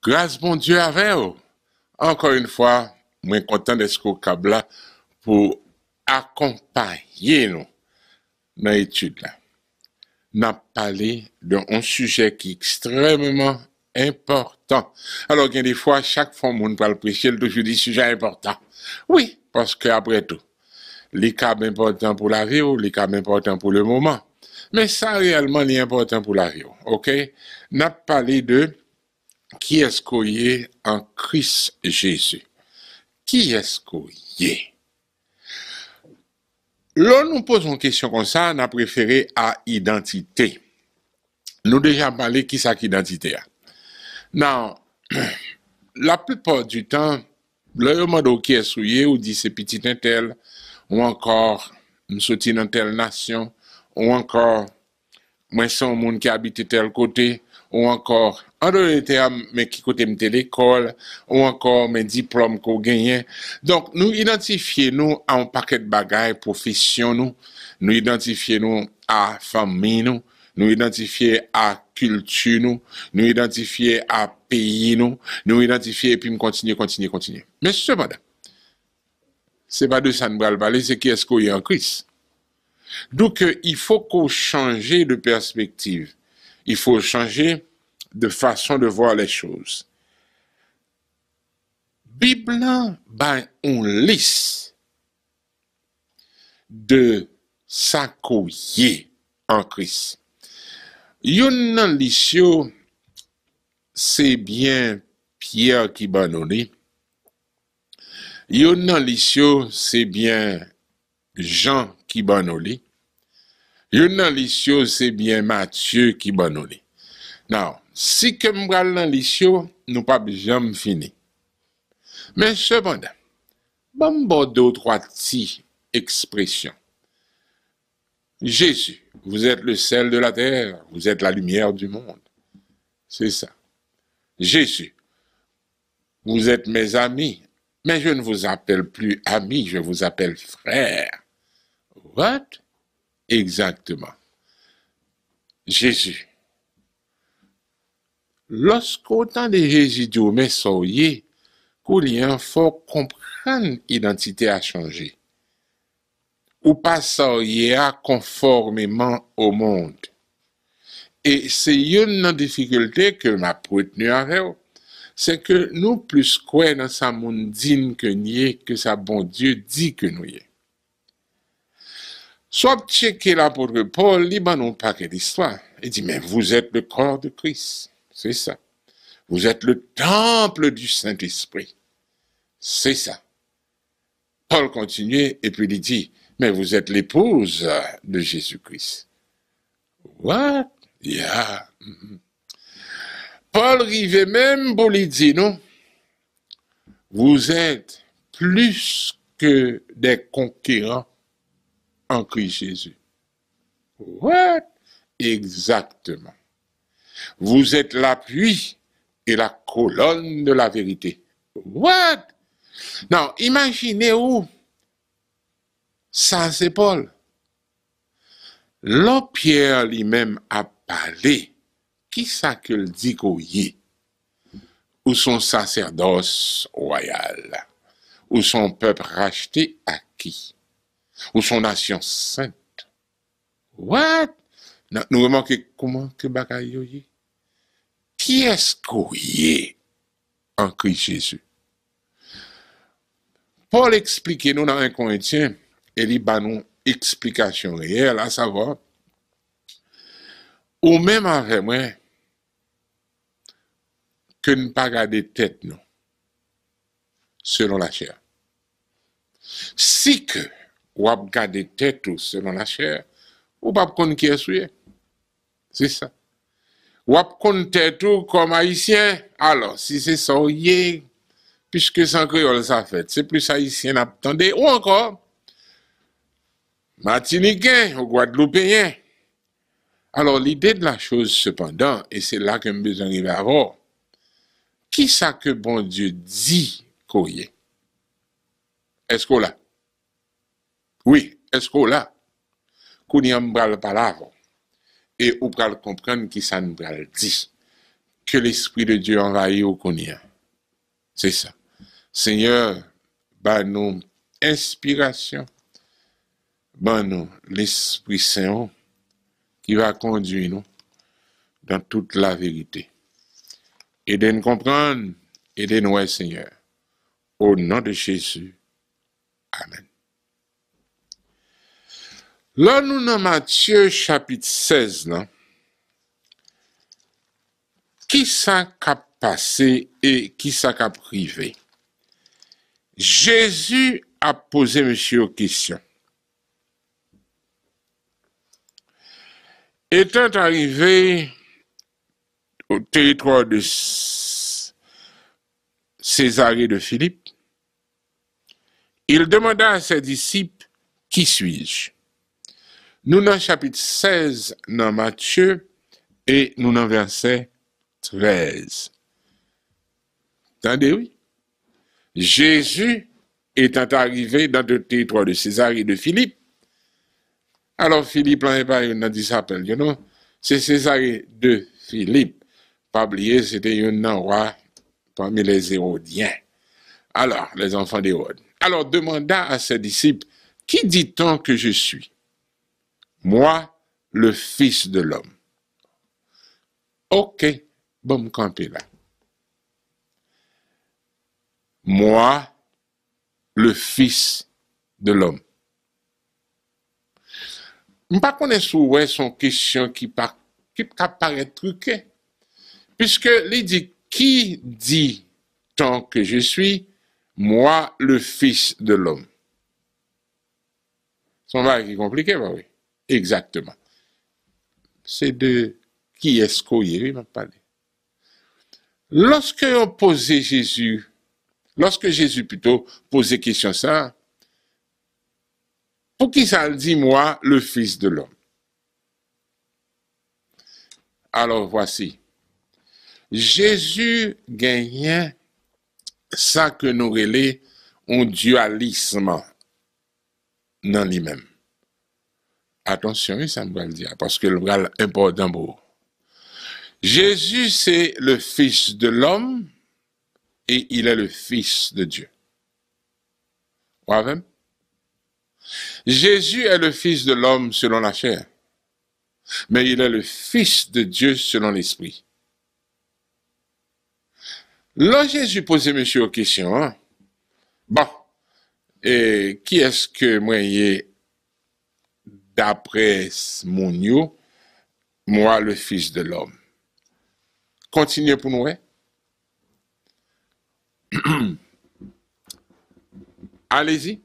Grâce bon Dieu avec vous. Encore une fois, je suis content d'être au câble pour accompagner nous dans l'étude là. Nous avons parlé d'un sujet qui est extrêmement important. Alors, il y a des fois, chaque fois que on parle prêcher, il toujours dit sujet important. Oui, parce qu'après tout, les cas importants pour la vie, les cas importants pour le moment. Mais ça, réellement, est important pour la vie. OK? Nous avons parlé de qui est-ce qu'on est en Christ Jésus? Qui est-ce qu'on est? Là, nous posons une question comme ça, on a préféré à identité. Nous déjà parlé qui c'est qu'identité. Non, la plupart du temps, le demande qui est souillé ou dit c'est petit intel, ou encore nous sortis dans telle nation, ou encore moi c'est un monde qui habite tel côté, ou encore en d'autres termes, mais qui côté m'était l'école, ou encore mes diplômes qu'on gagne. Donc, nous identifions nous à un paquet de bagages, profession nous identifions nous à famille nous identifions à culture nous identifions à pays nous identifions et puis nous continuer. Mais cependant, c'est pas de ça nous allons parler, c'est qui est-ce qu'on est en Christ. Donc, il faut qu'on change de perspective. Il faut changer de façon de voir les choses. Bible, ben, on liste de sa courrier en Christ. Yon nan liste, c'est bien Pierre qui banoni. Yon nan liste, c'est bien Jean qui banoli. Yon nan liste, c'est bien Matthieu qui banoli. Non, si que m'bral nan liste, nous pas jamais fini. Mais cependant, bon deux ou trois petites expressions. Jésus, vous êtes le sel de la terre, vous êtes la lumière du monde. C'est ça. Jésus, vous êtes mes amis, mais je ne vous appelle plus amis, je vous appelle frère. What? Exactement. Jésus. Lorsqu'au temps de Jésus dit, mais soyez, qu'il faut comprendre l'identité a changé. Ou pas soyez conformément au monde. Et c'est une difficulté que m'a retenu avec vous. C'est que nous plus quoi dans sa monde digne que nous que sa bon Dieu dit que nous y est. Soit checker l'apôtre Paul, il y a un paquet d'histoires. Il dit, mais vous êtes le corps de Christ. C'est ça. Vous êtes le temple du Saint-Esprit. C'est ça. Paul continue et puis il dit, mais vous êtes l'épouse de Jésus-Christ. What? Yeah. Paul rivait même pour lui dire, non, vous êtes plus que des conquérants en Christ Jésus. What? Exactement. Vous êtes l'appui et la colonne de la vérité. What? Non, imaginez-vous, ça c'est Paul. L'homme Pierre lui-même a parlé. Qui ça que le dit qu'on y est? Ou son sacerdoce royal? Ou son peuple racheté à qui? Ou son nation sainte? What? Nous remarquons comment que bagaille y est? Qui est-ce qu'on y est en Christ Jésus? Paul explique nous dans 1 Corinthiens, et il a nous explication réelle, à savoir, ou même avec moi, que ne pas garder tête, non, selon la chair. Si que, ou ap garder tête selon la chair, ou pas qu'on qui est souillé. C'est ça. Ou ap qu'on tête comme haïtien, alors, si c'est ça, puisque sans créole ça fait, c'est plus haïtien attendez, ou encore, martiniquais, ou guadeloupéen. Alors, l'idée de la chose, cependant, et c'est là que je besoin d'arriver à voir, qui ça que bon Dieu dit qu'on y est? Est-ce qu'on l'a? Oui, est-ce qu'on l'a? Qu'on y a m'bral par là avant. Et on va comprendre qui ça nous dit. que l'Esprit de Dieu envahit au connaît. C'est ça. Seigneur, bah nous inspiration, bah nous l'Esprit Saint qui va conduire nous dans toute la vérité. Aidez-nous comprendre, aidez-nous, Seigneur. Au nom de Jésus. Amen. Là, nous dans Matthieu chapitre 16, là, qui ça qu'a passé et qui ça qu'a privé? Jésus a posé monsieur aux questions. Étant arrivé au territoire de Césarée de Philippe, il demanda à ses disciples, qui suis-je? Nous dans chapitre 16 dans Matthieu et nous dans verset 13. Attendez, oui. Jésus étant arrivé dans le territoire de Césarée de Philippe, alors Philippe n'a pas eu un disciple, you know? C'est Césarée de Philippe. Pas oublier, c'était un roi parmi les Hérodiens. Alors, les enfants d'Hérode. Alors, demanda à ses disciples, qui dit-on que je suis? Moi, le Fils de l'homme. Ok, bon me camper là. Moi, le Fils de l'homme. Je ne connais pas son question qui paraît truquée. Puisque il dit, qui dit-on que je suis? Moi, le Fils de l'homme. Son va qui est compliqué, bah oui. Exactement. C'est de qui est-ce qu'on y est, m'a parlé. Lorsque Jésus plutôt posait question ça, pour qui ça dit moi, le Fils de l'homme? Alors voici. Jésus gagnait ça que nous relèvons un dualisme dans lui-même. Attention, ça me va le dire, parce que le bras est important pour. Jésus, c'est le Fils de l'homme et il est le Fils de Dieu. Ouais, Jésus est le Fils de l'homme selon la chair, mais il est le Fils de Dieu selon l'esprit. Là, Jésus posait monsieur aux questions. Hein? Bon, et qui est-ce que moi y d'après mon yo, moi le Fils de l'homme? Continuez pour nous. Allez-y.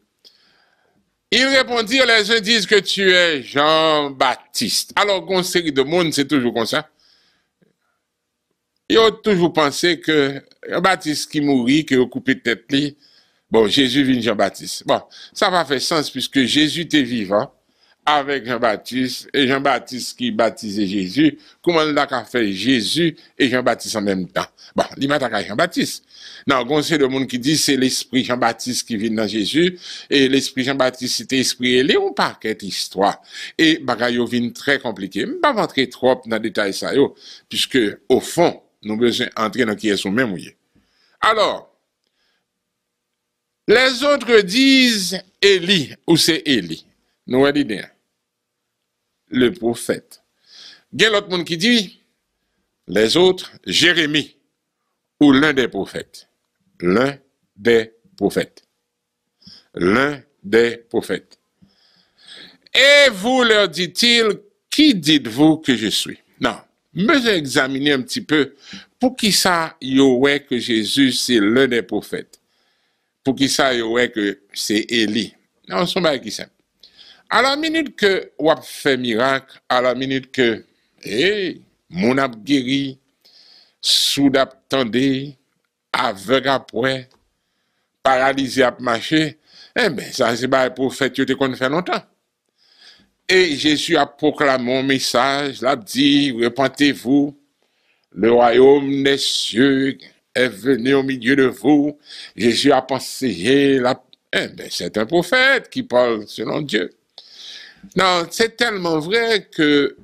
Il répondit, les uns disent que tu es Jean-Baptiste. Alors, une série de monde, c'est toujours comme ça. Ils ont toujours pensé que Jean-Baptiste qui mourit, qui a coupé tête li, bon, Jésus vient Jean-Baptiste. Bon, ça va faire sens puisque Jésus était vivant avec Jean-Baptiste et Jean-Baptiste qui baptisait Jésus. Comment il a fait Jésus et Jean-Baptiste en même temps? Bon, il m'a attaqué Jean-Baptiste. Non, c'est le monde qui dit c'est l'esprit Jean-Baptiste qui vient dans Jésus et l'esprit Jean-Baptiste c'était esprit et on pas quelle histoire. Et bagaille vient très compliqué. Je ne vais pas rentrer trop dans les détails ça yo, puisque au fond, nous besoin entrer dans qui est son même. Alors, les autres disent Élie ou c'est Élie. Nous allons dire le prophète. Il y a l'autre monde qui dit les autres Jérémie ou l'un des prophètes. L'un des prophètes. L'un des prophètes. Et vous leur dit-il, qui dites-vous que je suis? Non, me examiner un petit peu pour qui ça y aurait que Jésus c'est l'un des prophètes. Pour qui ça y aurait que c'est Élie. Non, c'est pas qui ça. À la minute que on fait miracle, à la minute que mon ap guéri, sourd ap tendé, aveugle après, paralysé ap marché, eh ben ça c'est pas le prophète qui te fait longtemps. Et Jésus a proclamé un message, l'a dit, repentez-vous, le royaume des cieux est venu au milieu de vous. Jésus a pensé, eh ben c'est un prophète qui parle selon Dieu. Non, c'est tellement vrai que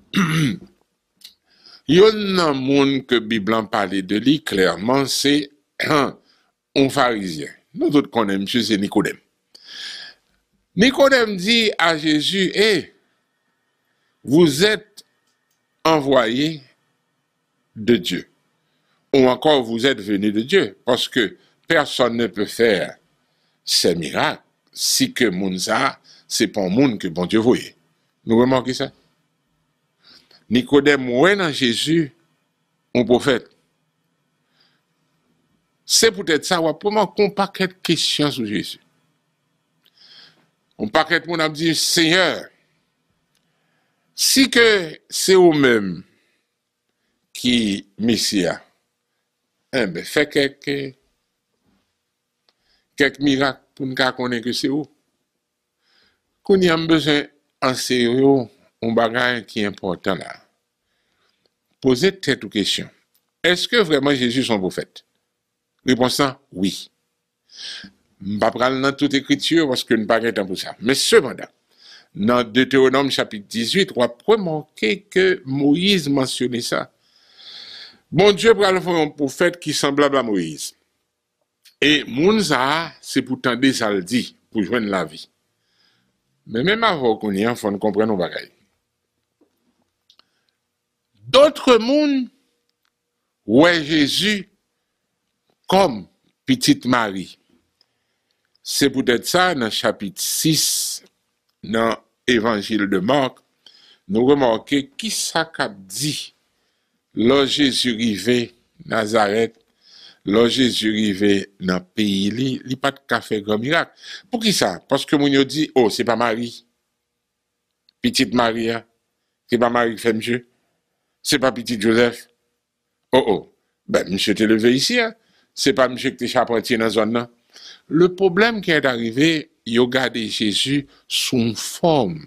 Yon nan moun que Bible en parle de lui clairement, c'est un pharisien. Nous autres connaissons, monsieur, c'est Nicodème. Nicodème dit à Jésus, vous êtes envoyé de Dieu. Ou encore vous êtes venu de Dieu. Parce que personne ne peut faire ces miracles si que moun ça, c'est pas un monde que bon Dieu voyait. Nous remarquons ça? Nicodème, ouais, dans Jésus, un prophète. C'est peut-être ça, ouais, pour moi, qu'on paquet de questions sur Jésus. On paquet de monde a dit, Seigneur, si que c'est vous-même qui Messia, ben, fait quelques miracles pour nous connaître que c'est vous. Qu'on y a besoin en sérieux, un bagage qui est important là. Posez tête aux questions. Est-ce que vraiment Jésus est son prophète? Réponse oui. Je ne vais pas prendre dans toute écriture parce que je n'ai pas de temps pour ça. Mais cependant, dans Deutéronome chapitre 18, on va remarquer que Moïse mentionnait ça. Bon Dieu va le faire un prophète qui est semblable à Moïse. Et Mounza, c'est pourtant des aldis pour joindre la vie. Mais même avant qu'on y ait, il faut comprendre nos bagailles. D'autres mondes, ouais Jésus comme petite Marie. C'est peut-être ça, dans le chapitre 6, dans l'évangile de Marc, nous remarquons qui ça qu'a dit, lorsque Jésus arrivait Nazareth, lorsque Jésus arrivait dans le pays, il n'y a pas de café grand miracle. Pour qui ça? Parce que mon dit, oh, c'est pas Marie, petite Marie, c'est pas Marie qui fait monsieur, c'est pas petit Joseph. Oh, ben, monsieur t'es levé ici, hein? C'est pas monsieur qui t'es charpentier dans la zone là. Le problème qui est arrivé, il a gardé Jésus sous une forme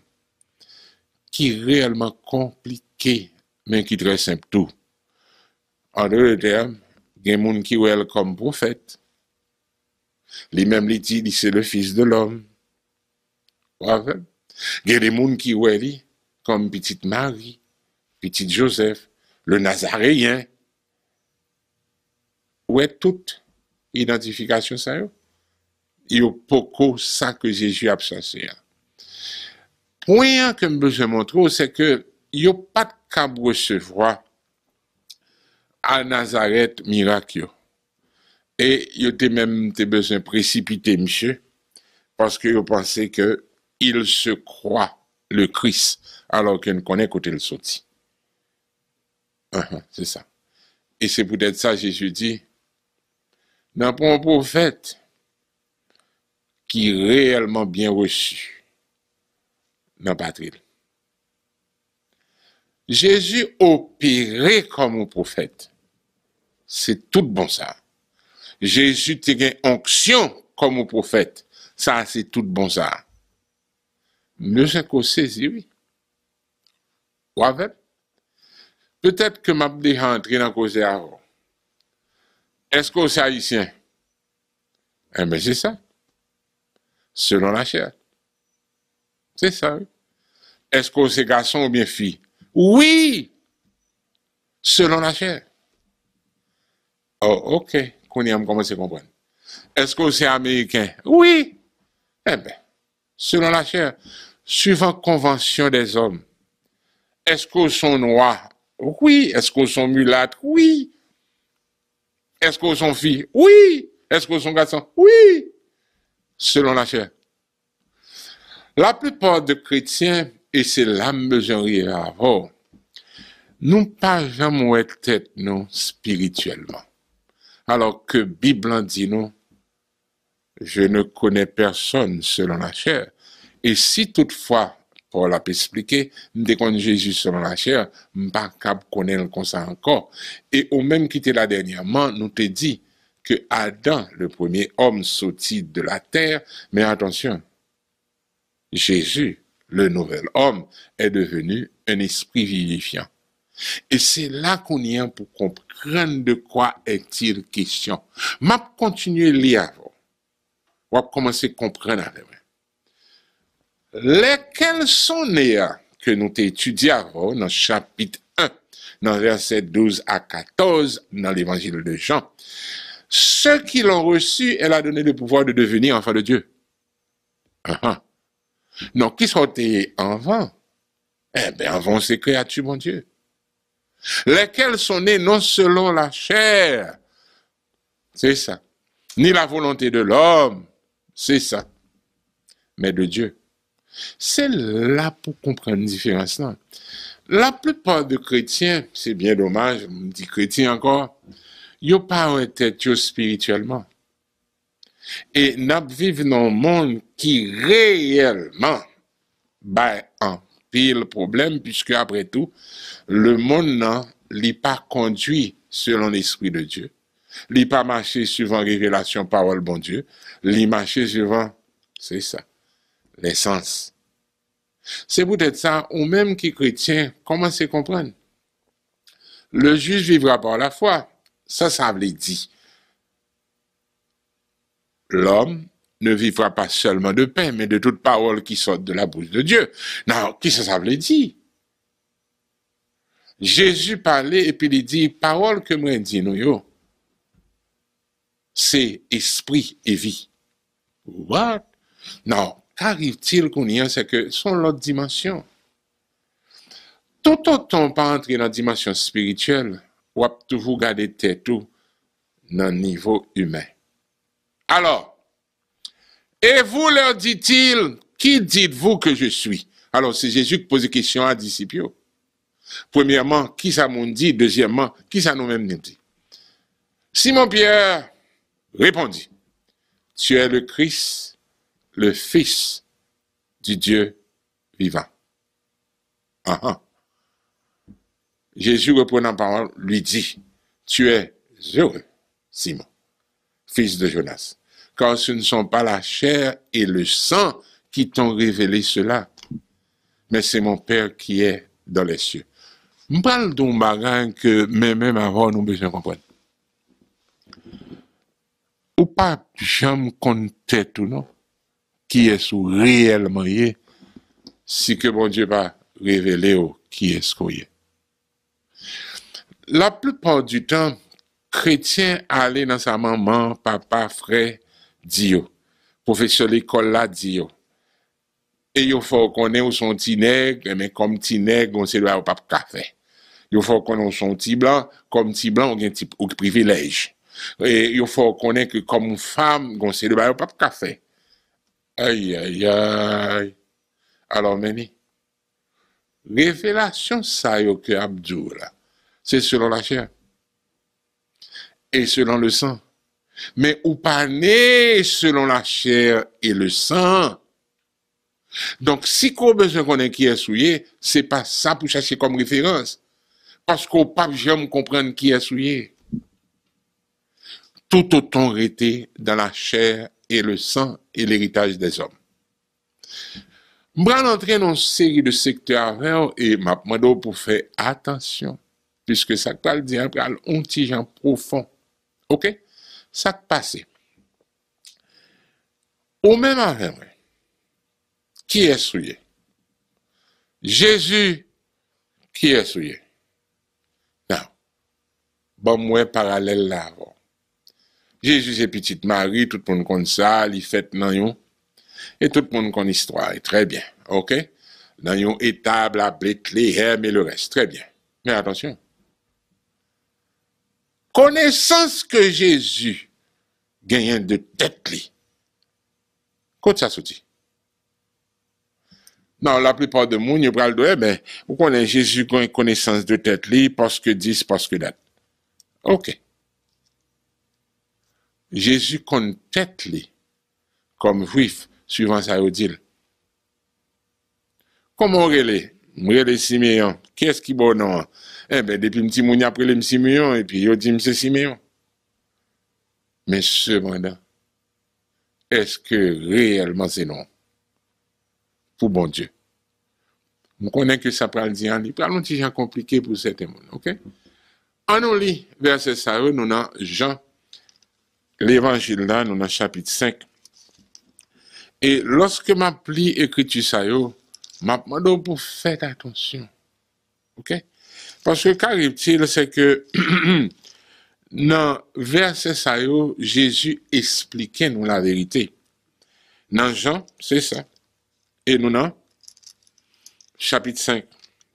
qui est réellement compliquée, mais qui est très simple tout. En d'autres termes, il y a des gens qui voient comme prophète. Les mêmes les disent, c'est le fils de l'homme. Il y a des gens qui voient comme petite Marie, petit Joseph, le Nazaréen. Où est toute identification ça? Il y a beaucoup ça que Jésus a absensé. Point que je besoin montrer, c'est que il n'y a pas de cas recevoir à Nazareth miracle. Et il y a même besoin de précipiter, monsieur, parce que vous pensez que il se croit le Christ, alors qu'il ne connaît côté le sorti. C'est ça. Et c'est peut-être ça, Jésus dit, non pas un prophète qui est réellement bien reçu dans la patrie. Jésus opéré comme un prophète. C'est tout bon ça. Jésus a une onction comme un prophète. Ça, c'est tout bon ça. Mieux c'est qu'on saisit, oui. Ou avec? Peut-être que m'a déjà entré dans la cause avant. Est-ce que c'est haïtien? Eh bien, c'est ça. Selon la chair. C'est ça. Oui. Est-ce que c'est garçon ou bien fille? Oui! Selon la chair. Oh, ok. Qu'on y a commencé à comprendre. Est-ce que c'est américain? Oui! Eh bien, selon la chair. Suivant convention des hommes. Est-ce qu'ils sont noirs? Oui. Est-ce qu'ils sont mulâtres? Oui. Est-ce qu'ils sont filles? Oui. Est-ce qu'ils sont garçons? Oui. Selon la chair. La plupart des chrétiens, et c'est là que j'en avant, nous pas jamais tête nous spirituellement. Alors que Bible dit nous, je ne connais personne selon la chair. Et si toutefois, Paul a expliqué, dès qu'on Jésus selon la chair, pas capable connaître comme ça encore. Et au même qui était là dernièrement, nous te dit que Adam, le premier homme sorti de la terre, mais attention, Jésus, le nouvel homme, est devenu un esprit vivifiant. Et c'est là qu'on y est pour comprendre de quoi est-il question. M'a continuer à lire avant. On va commencer à comprendre avec moi. Lesquels sont les que nous t'étudions avant dans chapitre 1 dans verset 12 à 14 dans l'évangile de Jean. Ceux qui l'ont reçu, elle a donné le pouvoir de devenir enfants de Dieu. Donc, qui sont enfants? Eh bien, enfants, c'est créatures, mon Dieu. Lesquels sont nés non selon la chair. C'est ça. Ni la volonté de l'homme. C'est ça. Mais de Dieu. C'est là pour comprendre une différence. Là. La plupart des chrétiens, c'est bien dommage, je me dis chrétien encore, ils n'ont pas un tête spirituellement. Et nous vivons dans un monde qui réellement bat un pile problème, puisque après tout, le monde n'est pas conduit selon l'Esprit de Dieu. Il n'est pas marché suivant révélation, parole, bon Dieu. Il marché suivant, c'est ça, l'essence. C'est peut-être ça, ou même qui chrétien, commencez à comprendre. Le juge vivra par la foi. Ça veut dire. L'homme ne vivra pas seulement de pain, mais de toute parole qui sort de la bouche de Dieu. Non, qui ça veut dire? Jésus parlait et puis il dit, parole que moi dis nous, c'est esprit et vie. What? Non, qu'arrive-t-il qu'on y a, c'est que sont l'autre dimension. Tout autant pas entrer dans la dimension spirituelle, ou toujours garder tête tout dans le niveau humain. Alors, et vous leur dit-il, qui dites-vous que je suis? Alors, c'est Jésus qui pose des questions à disciples. Premièrement, qui ça m'ont dit? Deuxièmement, qui ça nous-mêmes nous dit? Simon-Pierre répondit, tu es le Christ, le Fils du Dieu vivant. Jésus reprenant la parole, lui dit, tu es heureux, Simon, fils de Jonas, car ce ne sont pas la chair et le sang qui t'ont révélé cela, mais c'est mon Père qui est dans les cieux. Je parle d'un bagage que même avant nous besoin comprendre. Ou pas jamais compter tout non, qui est sous réellement est, si que bon Dieu va révéler qui est ce qu'on est. La plupart du temps, chrétien aller dans sa maman, papa, frère, Dio. Professeur l'école là, Dio. Et il faut qu'on ait son petit nègre, mais comme petit nègre, on se doit au pape café. Il faut qu'on ait son petit blanc, comme petit blanc, on a un petit privilège. Et il faut qu'on ait que comme femme, on se doit au pape café. Aïe, aïe, aïe. Alors, Méni, révélation ça, yo que Abdou, là, c'est selon la chair et selon le sang. Mais ou pas né selon la chair et le sang. Donc, si qu'on a besoin qu'on ait qui est souillé, c'est pas ça pour chercher comme référence. Parce qu'on pas jamais comprendre qui est souillé. Tout autant été dans la chair et le sang et l'héritage des hommes. Je vais entrer dans une série de secteurs et je demande pour faire attention. Puisque ça peut le dire, après, un petit genre profond. OK? Ça passe. Au même avant, qui est souillé? Jésus, qui est souillé? Non. Bon, moi, parallèle là avant. Jésus, c'est petite Marie, tout le monde connaît ça, il fait dans yon. Et tout le monde connaît l'histoire, très bien. OK? Dans yon étable, à Bethléem et le reste, très bien. Mais attention. Connaissance que Jésus gagne de tête li. Quand ça sorti? Non, la plupart de monde, ils parlent de, mais vous connaissez Jésus gagne connaissance de tête li parce que 10, parce que date. OK. Jésus connaît tête li comme juif, suivant ça au dit. Comment on relève? Relève Siméon. Qu'est-ce qui bon non? Eh bien, depuis un petit moun après le Siméon, et puis il dit c'est Siméon. Mais cependant, est-ce que réellement c'est non? Pour bon Dieu. On connaît que ça peut le dire, il peut un petit gens compliqué pour certains monde, ok? En nous lit verset ça, nous avons Jean, l'évangile là, nous avons chapitre 5. Et lorsque m'a pli écriture ça, m'a demandé pour faire attention, ok? Parce que qu'arrive-t-il, c'est que dans verset ça, Jésus expliquait nous la vérité. Dans Jean, c'est ça. Et nous, dans chapitre 5,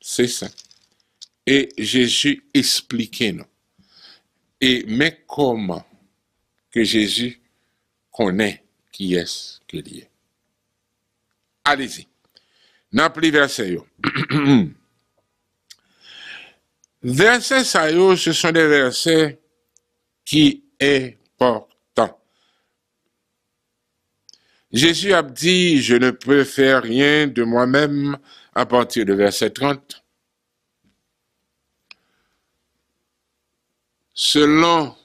c'est ça. Et Jésus expliquait nous. Et mais comment que Jésus connaît qui est-ce que l'il est? Allez-y. N'appelez verset yo. Versets ça yo, ce sont des versets qui importants. Jésus a dit, je ne peux faire rien de moi-même à partir de verset 30. Selon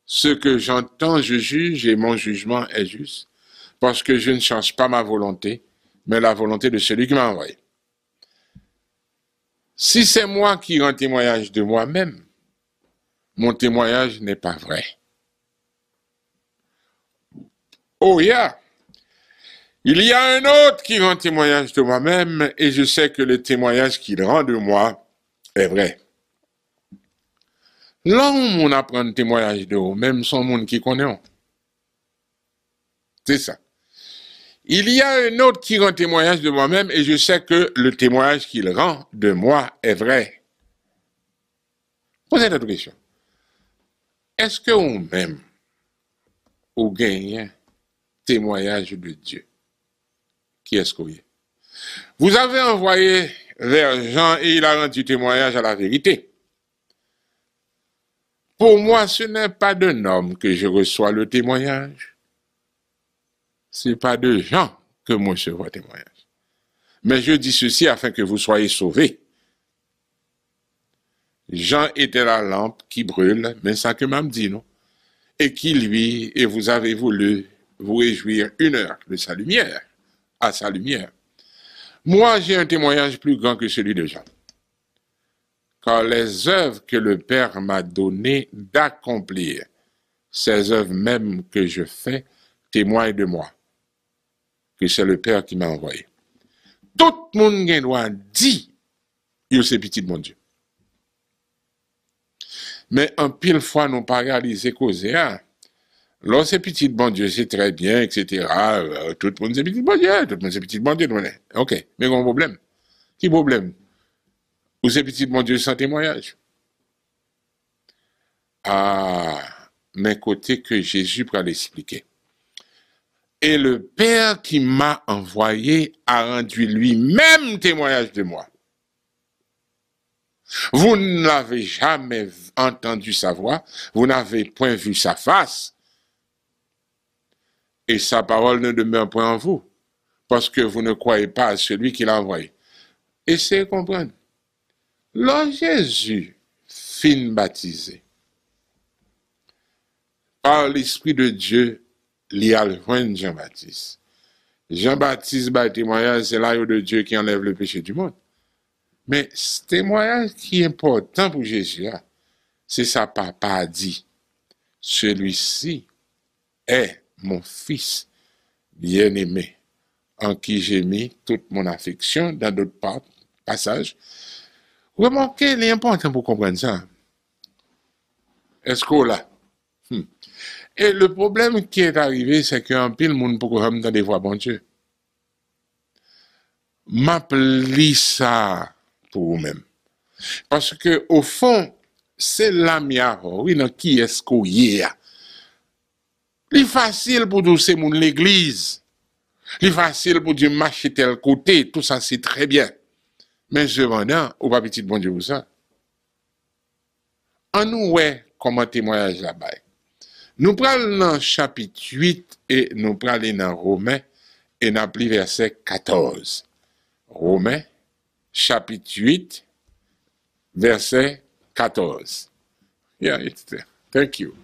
ce que j'entends, je juge et mon jugement est juste, parce que je ne change pas ma volonté, mais la volonté de celui qui m'a envoyé. Si c'est moi qui rends témoignage de moi-même, mon témoignage n'est pas vrai. Oh yeah! Il y a un autre qui rend témoignage de moi-même et je sais que le témoignage qu'il rend de moi est vrai. Là où on apprend le témoignage de vous-même, son monde qui connaît. C'est ça. Il y a un autre qui rend témoignage de moi-même et je sais que le témoignage qu'il rend de moi est vrai. Posez cette question. Est-ce que vous-même, vous gagnez témoignage de Dieu? Qui est-ce que vous êtes? Vous avez envoyé vers Jean et il a rendu témoignage à la vérité. Pour moi, ce n'est pas d'un homme que je reçois le témoignage. Ce n'est pas de Jean que moi je reçois le témoignage. Mais je dis ceci afin que vous soyez sauvés. Jean était la lampe qui brûle, mais ça que m'a dit, non? Et qui lui, et vous avez voulu vous réjouir une heure de sa lumière, à sa lumière. Moi, j'ai un témoignage plus grand que celui de Jean. Car les œuvres que le Père m'a données d'accomplir, ces œuvres même que je fais, témoignent de moi, que c'est le Père qui m'a envoyé. Tout le monde doit dire, yo c'est petit de mon Dieu. Mais en pile fois, nous pas réalisé causer, hein. Là, c'est petit de bon Dieu, c'est très bien, etc. Tout le monde c'est petit de bon Dieu, tout le monde c'est petit de bon Dieu. Ok, mais il y a un problème. Qui problème? Ou c'est petit de mon Dieu sans témoignage? Ah, mais côté que Jésus pourra l'expliquer. Et le Père qui m'a envoyé a rendu lui-même témoignage de moi. Vous n'avez jamais entendu sa voix, vous n'avez point vu sa face, et sa parole ne demeure point en vous, parce que vous ne croyez pas à celui qui l'a envoyé. Essayez de comprendre. Lorsque Jésus fin baptisé par l'Esprit de Dieu, il a rejoint Jean-Baptiste. Jean-Baptiste bat témoignage, c'est l'agneau de Dieu qui enlève le péché du monde. Mais ce témoignage qui est important pour Jésus, c'est sa papa a dit, celui-ci est mon fils bien-aimé, en qui j'ai mis toute mon affection, dans d'autres passages. Remarquez, il est important pour comprendre ça. Est-ce qu'on l'a? Et le problème qui est arrivé, c'est qu'en pile, moun pou kou dans des voix bon Dieu. M'appli ça pour vous-même. Parce que, au fond, c'est la mienne, oui, non, qui est-ce qu'on y est? C'est facile pour nous, c'est moun l'église. C'est facile pour Dieu marcher tel côté, tout ça, c'est très bien. Mais cependant, ou pas petit bon Dieu pour ça. En nous, ouais, comment témoignage là-bas. Nous prenons dans chapitre 8 et nous prenons dans Romains et nous appelons verset 14. Romains, chapitre 8, verset 14. Yeah, it's there. Thank you.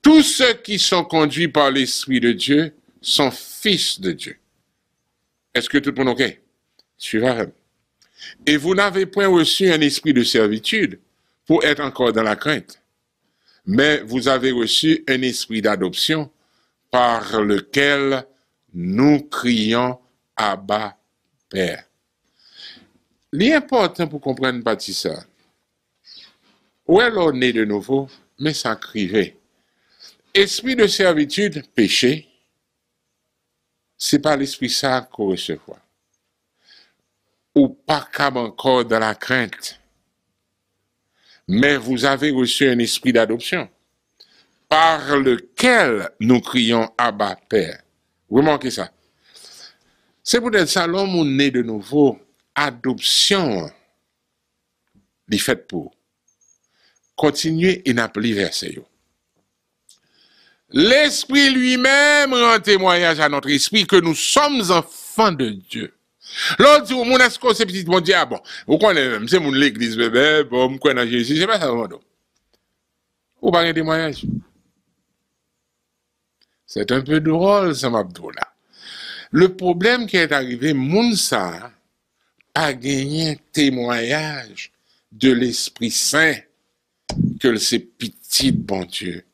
Tous ceux qui sont conduits par l'Esprit de Dieu sont fils de Dieu. Est-ce que tout le monde est OK? Suivant. Et vous n'avez point reçu un esprit de servitude pour être encore dans la crainte. Mais vous avez reçu un esprit d'adoption par lequel nous crions Abba, Père. l'important pour comprendre partie ça. Où est l'on né de nouveau, mais ça criait. Esprit de servitude, péché, c'est pas l'esprit ça qu'on recevoir. Ou pas comme encore dans la crainte. Mais vous avez reçu un esprit d'adoption, par lequel nous crions Abba Père. Remarquez ça. C'est peut-être ça, l'homme est né de nouveau, adoption, les fait pour. Continuez et n'appelez verset. L'Esprit lui-même rend témoignage à notre esprit que nous sommes enfants de Dieu. L'autre dit, mon est-ce que c'est petit, mon Dieu, bon, vous connaissez, c'est mon l'église, bébé, bon, je connais Jésus, c'est pas ça, mon dos. Ou pas un témoignage. C'est un peu drôle, ça m'a dit là. Le problème qui est arrivé, Mounsa a gagné un témoignage de l'Esprit Saint que c'est petit bon Dieu.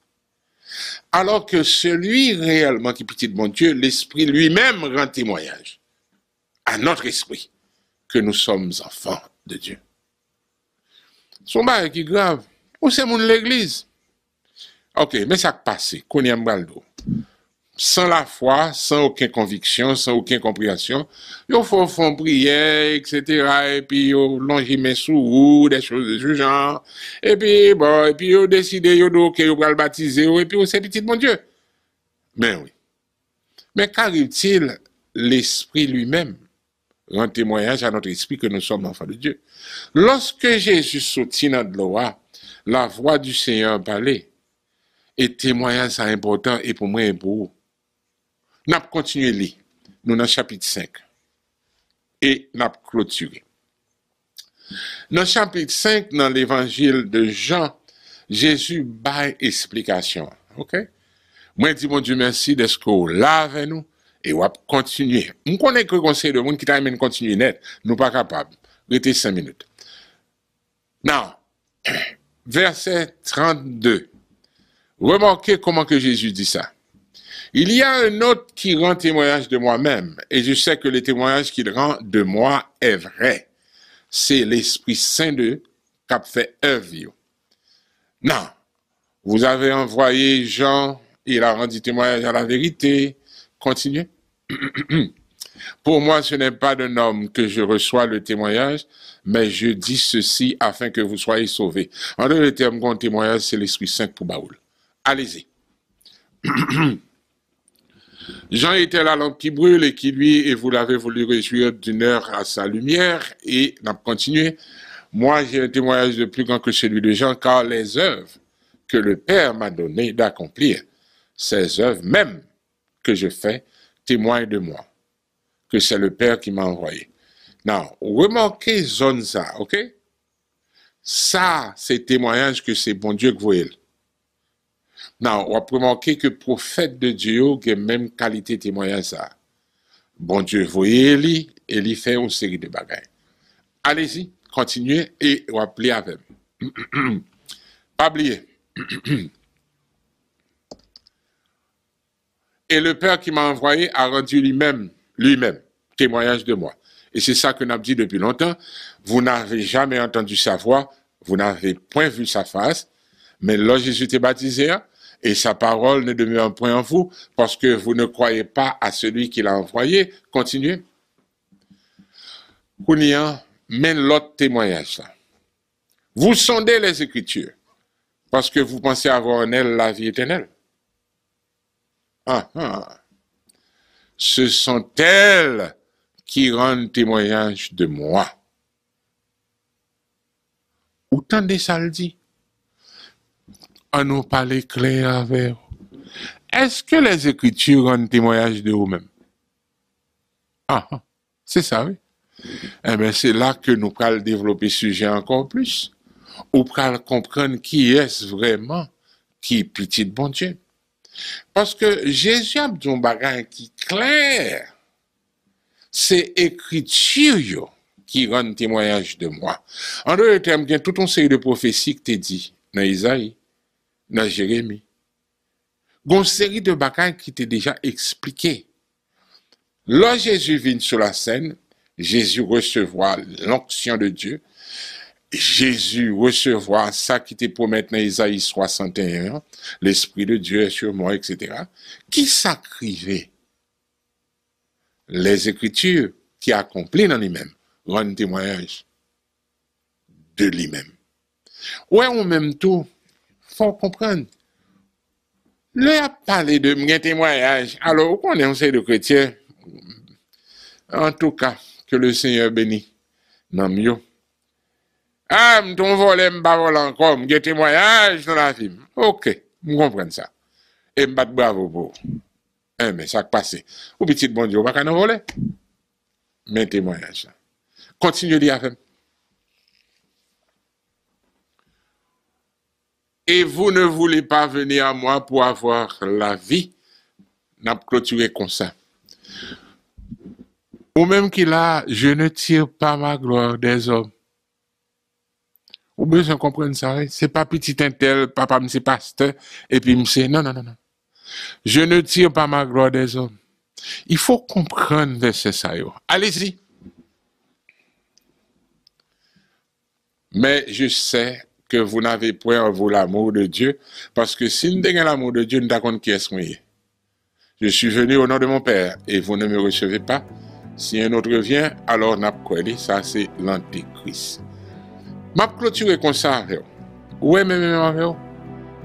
Alors que celui réellement qui est petit bon Dieu, l'Esprit lui-même rend témoignage à notre esprit que nous sommes enfants de Dieu. Son bail qui est grave. Où c'est mon l'église? Ok, mais ça passe, qu'on y a m'baldo. Sans la foi, sans aucune conviction, sans aucune compréhension, il faut faire prière, etc. Et puis, ils longer mes sous des choses de ce genre. Et puis, bon, et puis, ils décident, qu'ils vont le baptiser, et puis, c'est petit mon Dieu. Mais oui. Mais qu'arrive-t-il? L'Esprit lui-même rend témoignage à notre esprit que nous sommes enfants de Dieu. Lorsque Jésus sortit dans l'eau, la voix du Seigneur parlait. Et témoignage c'est important, et pour moi, et pour vous. Nous avons continué à lire. Nous dans le chapitre 5. Et nous avons clôturé. Dans le chapitre 5, dans l'évangile de Jean, Jésus baille explication. Ok? Moi, je dis, mon Dieu, merci de ce que vous là avec nous. Et on va continuer. Je connais que le conseil de monde qui t'a amené continuer net. Nous pas capables. Restez 5 minutes. Now, verset 32. Remarquez comment que Jésus dit ça. Il y a un autre qui rend témoignage de moi-même, et je sais que le témoignage qu'il rend de moi est vrai. C'est l'Esprit Saint de qui a fait œuvre. Non, vous avez envoyé Jean, il a rendu témoignage à la vérité. Continuez. Pour moi, ce n'est pas d'un homme que je reçois le témoignage, mais je dis ceci afin que vous soyez sauvés. En d'autres termes, mon témoignage, c'est l'Esprit Saint pour Baoul. Allez-y. Jean était la lampe qui brûle et qui lui, et vous l'avez voulu réjouir d'une heure à sa lumière, et n'a continué. Moi, j'ai un témoignage de plus grand que celui de Jean, car les œuvres que le Père m'a donné d'accomplir, ces œuvres même que je fais, témoignent de moi, que c'est le Père qui m'a envoyé. Non, remarquez zone ça, ok? Ça, c'est témoignage que c'est bon Dieu que vous voyez. Non, on va remarquer que le prophète de Dieu a même qualité témoignage ça. Bon Dieu, voyez lui, et il fait une série de bagages. Allez-y, continuez et on va appeler avec. Pas oublier. Et le Père qui m'a envoyé a rendu lui-même témoignage de moi. Et c'est ça que nous avons dit depuis longtemps. Vous n'avez jamais entendu sa voix, vous n'avez point vu sa face, mais là Jésus était baptisé, et sa parole ne demeure point en vous, parce que vous ne croyez pas à celui qui l'a envoyé. Continuez. Kounia, mène l'autre témoignage là. Vous sondez les Écritures, parce que vous pensez avoir en elles la vie éternelle. Ce sont elles qui rendent témoignage de moi. Autant de ça le dit. On nous parle clair avec vous. Est-ce que les Écritures rendent témoignage de vous-même? C'est ça, oui. Eh bien, c'est là que nous allons développer ce sujet encore plus. Ou allons comprendre qui est vraiment qui est petit bon Dieu. Parce que Jésus a dit un bagage qui est clair. C'est Écriture qui rend témoignage de moi. En d'autres termes, il y a toute une série de prophéties qui t'est dit dans Isaïe, dans Jérémie. Il y a une série de bagages qui t'est déjà expliqué. Là, Jésus vient sur la scène, Jésus recevra l'onction de Dieu. Jésus recevra ça qui te promet dans Isaïe 61, l'Esprit de Dieu est sur moi, etc. Qui s'acrivait? Les Écritures qui accomplissent dans lui-même rendent témoignage de lui-même. Ouais, en même tout, faut comprendre. Le a parlé de mon témoignage. Alors, on est un seul de chrétien. En tout cas, que le Seigneur bénisse. Non, mieux. Ah, m'ton volé, m'pas volé encore, m'gé témoignage dans la vie. Ok, m'comprends ça. Et m'bat bravo pour. Mais ça passe. Ou petit bon Dieu, pas qu'à nous voler. Mais témoignage. Continuez d'y faire. Et vous ne voulez pas venir à moi pour avoir la vie. N'a clôturé comme ça. Ou même qu'il a, je ne tire pas ma gloire des hommes. Ou besoin de comprendre ça, oui? C'est pas petit intel, papa m'se pasteur, et puis m'se, non. Je ne tire pas ma gloire des hommes. Il faut comprendre verset ça, yo. Allez-y. Mais je sais que vous n'avez point en vous l'amour de Dieu, parce que si nous avons l'amour de Dieu, nous avons qui est-ce que je suis venu au nom de mon Père, et vous ne me recevez pas. Si un autre vient, alors n'a pas quoi, ça c'est l'antéchrist. M'a clôturé comme ça, ouais, mais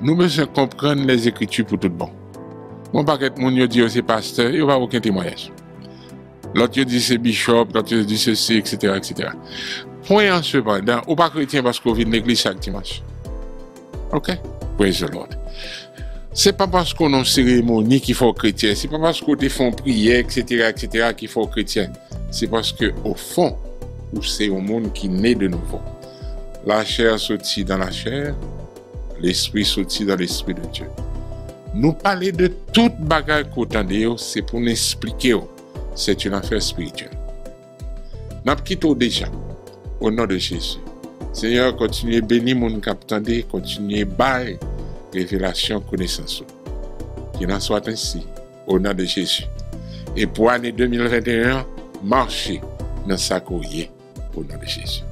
nous devons comprendre les Écritures pour tout bon. Mon paquet de monde dit c'est pasteur, il n'y a pas aucun témoignage. L'autre dit c'est bishop, l'autre dit ceci, etc. Point en cependant, ou pas chrétien parce qu'on vit de l'église chaque dimanche. Ok? Praise the Lord. C'est pas parce qu'on a une cérémonie qu'il faut chrétien, c'est pas parce qu'on fait une prière, etc. qu'il faut chrétien. C'est parce que au fond, c'est un monde qui naît de nouveau. La chair sortit dans la chair, l'esprit sortit dans l'esprit de Dieu. Nous parler de toute bagarre qu'on entend, c'est pour nous expliquer, c'est une affaire spirituelle. Nous quittons déjà, au nom de Jésus. Seigneur, continuez bénir mon capitaine, continuez bailler révélation, connaissance. Qu'il en soit ainsi, au nom de Jésus. Et pour l'année 2021, marchez dans sa courrier, au nom de Jésus.